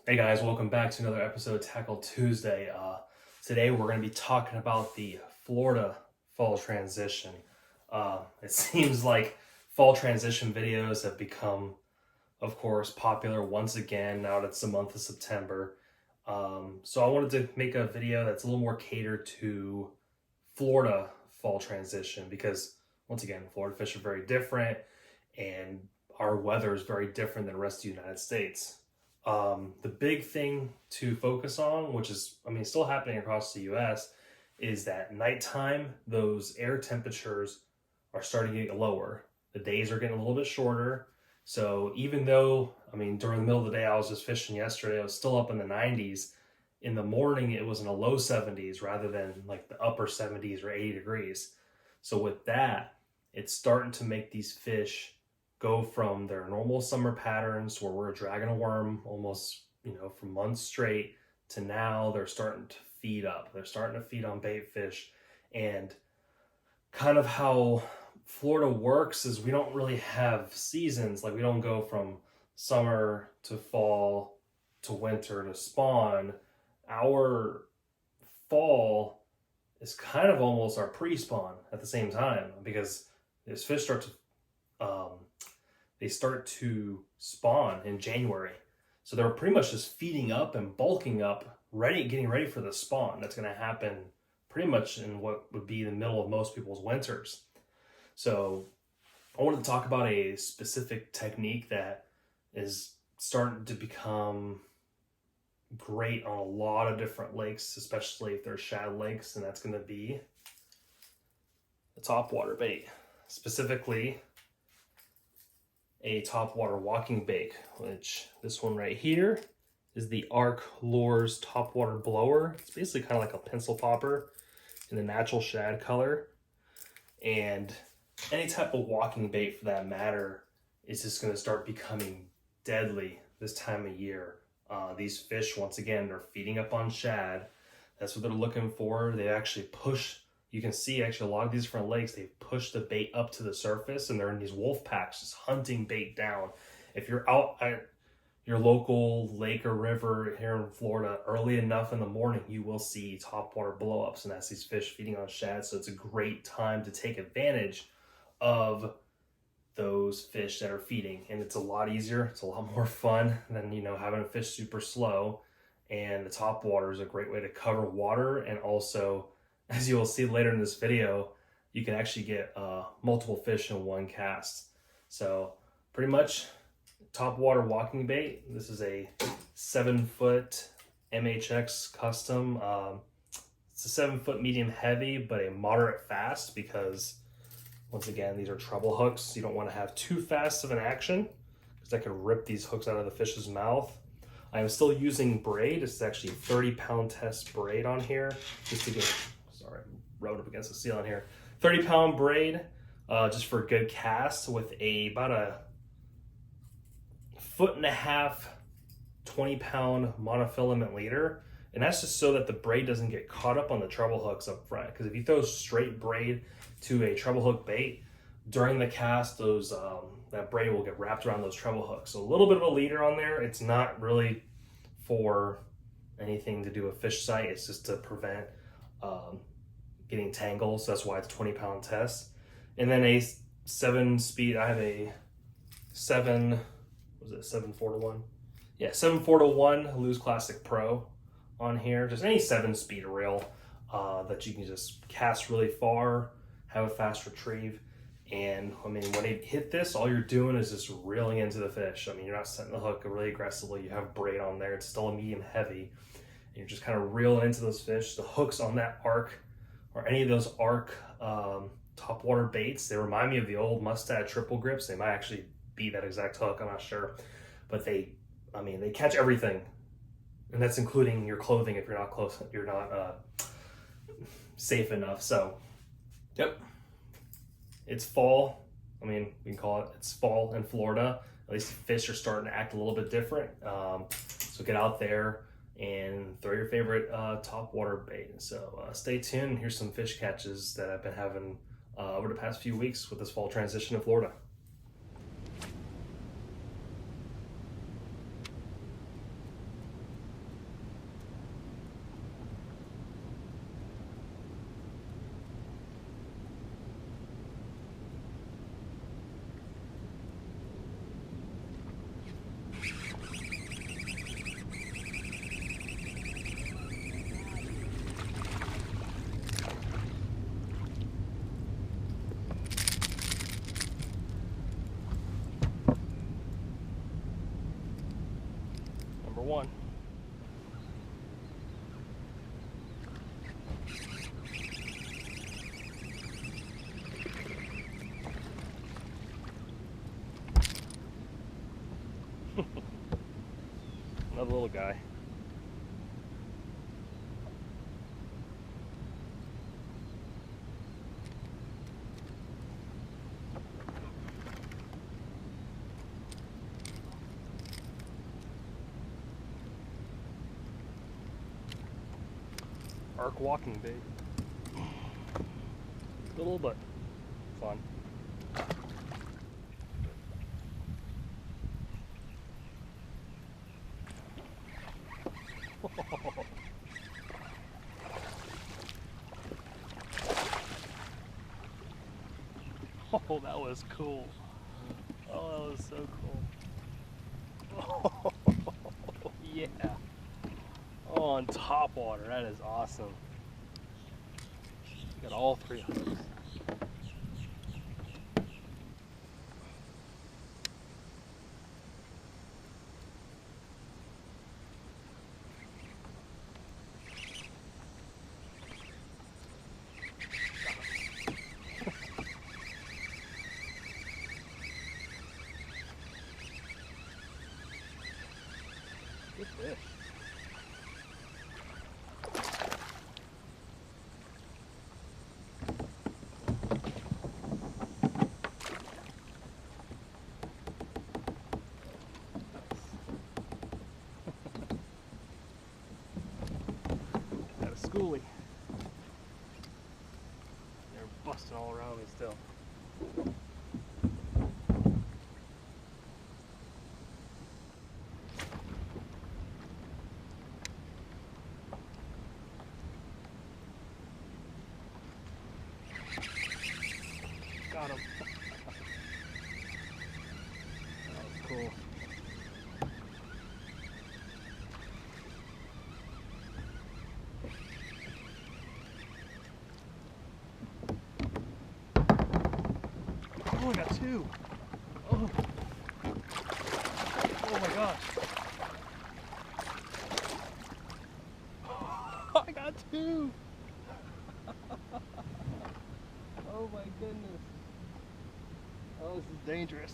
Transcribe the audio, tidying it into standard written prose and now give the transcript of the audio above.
Hey guys, welcome back to another episode of Tackle Tuesday. Today we're going to be talking about the Florida fall transition. It seems like fall transition videos have become, of course, popular once again now that it's the month of September. So I wanted to make a video that's a little more catered to Florida fall transition because, once again, Florida fish are very different and our weather is very different than the rest of the United States. The big thing to focus on, which is, still happening across the US, is that nighttime, those air temperatures are starting to get lower. The days are getting a little bit shorter. So even though, during the middle of the day, I was just fishing yesterday, I was still up in the 90s. In the morning, it was in the low 70s rather than like the upper 70s or 80 degrees. So with that, it's starting to make these fish go from their normal summer patterns where we're dragging a worm almost, for months straight to now they're starting to feed up. They're starting to feed on bait fish. And kind of how Florida works is we don't really have seasons. Like we don't go from summer to fall to winter to spawn. Our fall is kind of almost our pre-spawn at the same time because these fish start to spawn in January. So they're pretty much just feeding up and bulking up, getting ready for the spawn. That's going to happen pretty much in what would be the middle of most people's winters. So I wanted to talk about a specific technique that is starting to become great on a lot of different lakes, especially if they're shad lakes, and that's going to be the topwater bait. Specifically, a topwater walking bait, which this one right here is the Arc Lures topwater blower. It's basically kind of like a pencil popper in the natural shad color. And any type of walking bait for that matter is just going to start becoming deadly this time of year. These fish, once again, they're feeding up on shad. That's what they're looking for. They actually push. You can see actually a lot of these different lakes, they push the bait up to the surface and they're in these wolf packs just hunting bait down. If you're out at your local lake or river here in Florida early enough in the morning, you will see topwater blowups, and that's these fish feeding on shad. So it's a great time to take advantage of those fish that are feeding, and it's a lot easier. It's a lot more fun than having a fish super slow. And the topwater is a great way to cover water, and also, as you will see later in this video, you can actually get multiple fish in one cast. So pretty much topwater walking bait. This is a 7-foot MHX custom. It's a 7-foot medium heavy, but a moderate fast because, once again, these are treble hooks. You don't want to have too fast of an action because that could rip these hooks out of the fish's mouth. I am still using braid. This is actually 30-pound test braid on here just to get, rubbed up against the ceiling here. 30-pound braid just for a good cast with about a 1.5 foot, 20-pound monofilament leader. And that's just so that the braid doesn't get caught up on the treble hooks up front. Because if you throw straight braid to a treble hook bait, during the cast, that braid will get wrapped around those treble hooks. So a little bit of a leader on there. It's not really for anything to do with fish sight. It's just to prevent getting tangled. So that's why it's 20-pound test. And then a 7-speed. I have a 7 4-to-1? Yeah, 7 4-to-1 Lew's Classic Pro on here. Just any 7-speed reel that you can just cast really far, have a fast retrieve. And when you hit this, all you're doing is just reeling into the fish. You're not setting the hook really aggressively. You have braid on there. It's still a medium heavy. And you're just kind of reeling into those fish. The hooks on that Arc or any of those Arc topwater baits, they remind me of the old Mustad triple grips. They might actually be that exact hook. I'm not sure. But they catch everything. And that's including your clothing if you're not safe enough. So, yep. It's fall. We can call it's fall in Florida. At least fish are starting to act a little bit different. So get out there and throw your favorite topwater bait. So stay tuned. Here's some fish catches that I've been having over the past few weeks with this fall transition in Florida. Number one. Another little guy. Arc walking bait. Little but fun. Oh, that was cool. Oh, that was so cool. Oh, yeah. Oh, on top water. That is awesome. Got all three hooks. Good fish. Got a schoolie. They're busting all around me still. Got him. That was cool. Oh, I got two. Oh. Oh my gosh. I got two. Oh my goodness. Oh, this is dangerous.